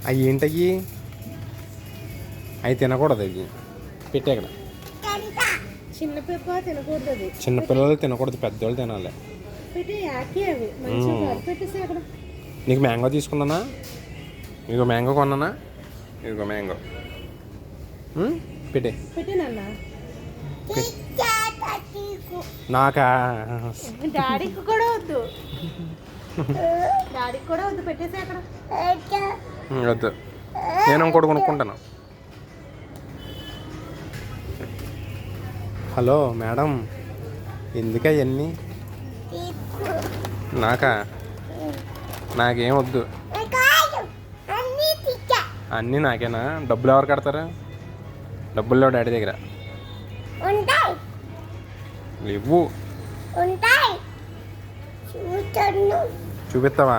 అవి ఏంటయ్యి? అవి తినకూడదు. అవి పెట్టే ఇక్కడ. చిన్నపిల్ల తినకూడదు. చిన్నపిల్లలు తినకూడదు, పెద్దవాళ్ళు తినాలి. నీకు మ్యాంగో తీసుకున్నానా? ఇదిగో మ్యాంగో కొన్నానా? ఇదిగో మ్యాంగో. పెట్టే. నాకా? డాడీకి కూడా వద్దు. డాడీకి కూడా వద్దు, పెట్టేసి అక్కడ. వద్దు, నేను ఇంకోటి కొనుక్కుంటాను. హలో మేడం, ఎందుకు అవన్నీ? నాకా? నాకేం వద్దు. అన్నీ నాకేనా? డబ్బులు ఎవరు కడతారు? డబ్బులు లేవు డాడీ దగ్గర. లేవు. చూపిస్తావా?